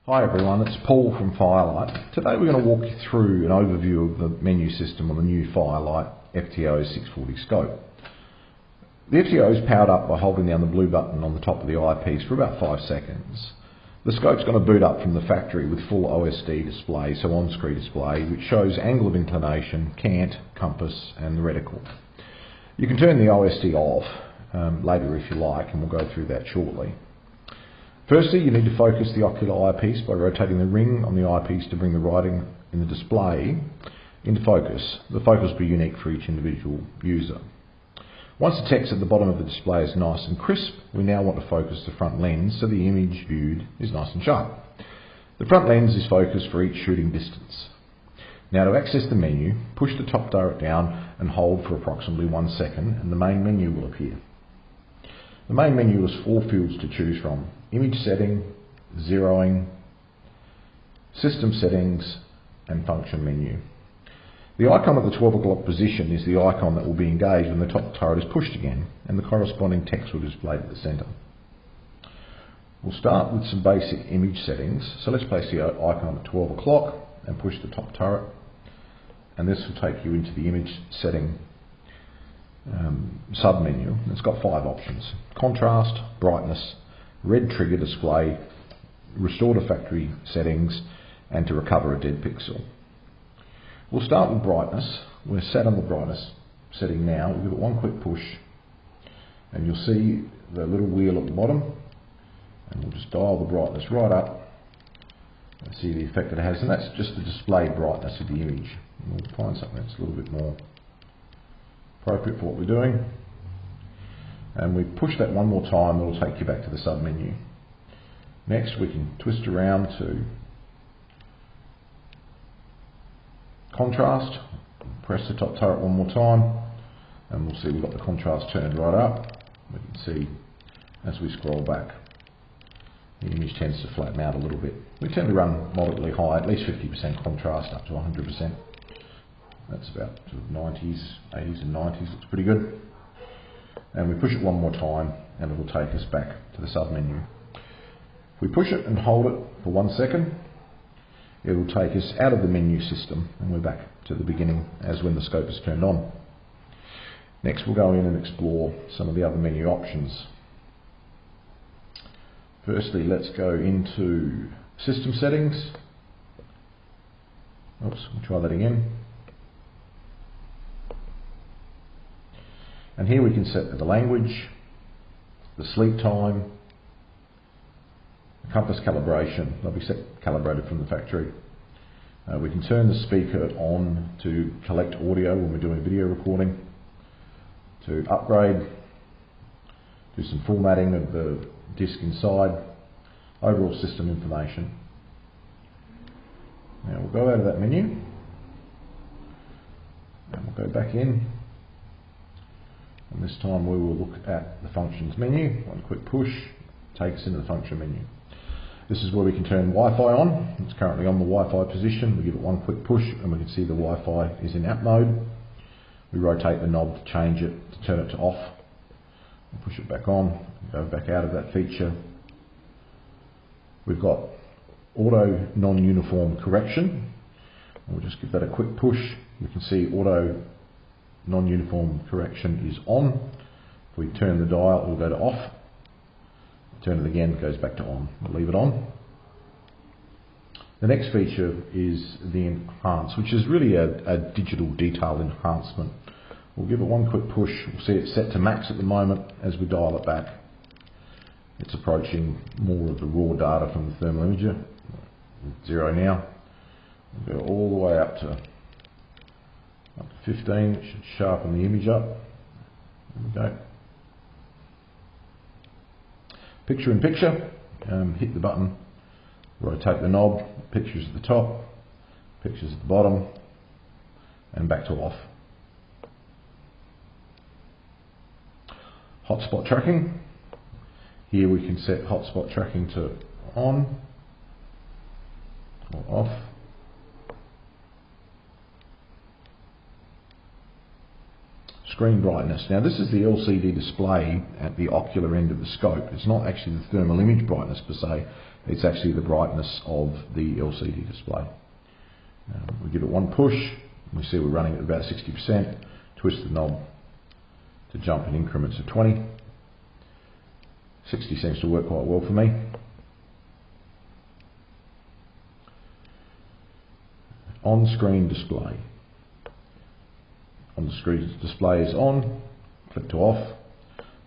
Hi everyone, it's Paul from Firelight. Today we're going to walk you through an overview of the menu system on the new Firelight FTO 640 scope. The FTO is powered up by holding down the blue button on the top of the eyepiece for about 5 seconds. The scope's going to boot up from the factory with full OSD display, so on-screen display, which shows angle of inclination, cant, compass and the reticle. You can turn the OSD off later if you like, and we'll go through that shortly. Firstly, you need to focus the ocular eyepiece by rotating the ring on the eyepiece to bring the writing in the display into focus. The focus will be unique for each individual user. Once the text at the bottom of the display is nice and crisp, we now want to focus the front lens so the image viewed is nice and sharp. The front lens is focused for each shooting distance. Now to access the menu, push the top turret down and hold for approximately 1 second and the main menu will appear. The main menu has 4 fields to choose from: image setting, zeroing, system settings and function menu. The icon at the 12 o'clock position is the icon that will be engaged when the top turret is pushed again, and the corresponding text will display at the centre. We'll start with some basic image settings, so let's place the icon at 12 o'clock and push the top turret, and this will take you into the image setting sub-menu. It's got 5 options: contrast, brightness, red trigger display, restore to factory settings, and to recover a dead pixel. We'll start with brightness. We're set on the brightness setting now. We'll give it 1 quick push and you'll see the little wheel at the bottom, and we'll just dial the brightness right up and see the effect it has, and that's just the display brightness of the image. And we'll find something that's a little bit more appropriate for what we're doing, and we push that 1 more time. It'll take you back to the sub menu. Next we can twist around to contrast, press the top turret 1 more time and we'll see we've got the contrast turned right up. We can see as we scroll back the image tends to flatten out a little bit. We tend to run moderately high, at least 50% contrast up to 100%. That's about 90s, 80s and 90s, looks pretty good. And we push it 1 more time and it will take us back to the sub menu. If we push it and hold it for 1 second, it will take us out of the menu system and we're back to the beginning as when the scope is turned on. Next we'll go in and explore some of the other menu options. Firstly, let's go into system settings. Oops, we'll try that again. And here we can set the language, the sleep time, compass calibration. They'll be calibrated from the factory. We can turn the speaker on to collect audio when we're doing video recording, to upgrade, do some formatting of the disk inside, overall system information. Now we'll go out of that menu and we'll go back in, and this time we will look at the functions menu. 1 quick push takes us into the function menu. This is where we can turn Wi-Fi on. It's currently on the Wi-Fi position. We give it 1 quick push and we can see the Wi-Fi is in app mode. We rotate the knob to change it, to turn it to off. We'll push it back on, go back out of that feature. We've got auto non-uniform correction. We'll just give that a quick push. We can see auto non-uniform correction is on. If we turn the dial, it will go to off. Turn it again, it goes back to on. We'll leave it on. The next feature is the enhance, which is really a digital detail enhancement. We'll give it 1 quick push. We'll see it's set to max at the moment. As we dial it back, it's approaching more of the raw data from the thermal imager. 0 now. We'll go all the way up to 15, which should sharpen the image up. There we go. Picture in picture, hit the button, rotate the knob, pictures at the top, pictures at the bottom, and back to off. Hotspot tracking. Here we can set hotspot tracking to on or off. screen brightness. Now this is the LCD display at the ocular end of the scope. It's not actually the thermal image brightness per se, it's actually the brightness of the LCD display. We give it one push, we see we're running at about 60%, twist the knob to jump in increments of 20. 60 seems to work quite well for me. On-screen display. On the screen display is on, click to off.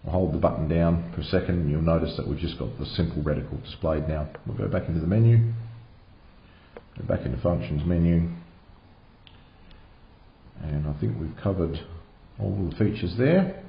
I'll hold the button down for a second and you'll notice that we've just got the simple reticle displayed now. We'll go back into the menu, go back into functions menu, and I think we've covered all the features there.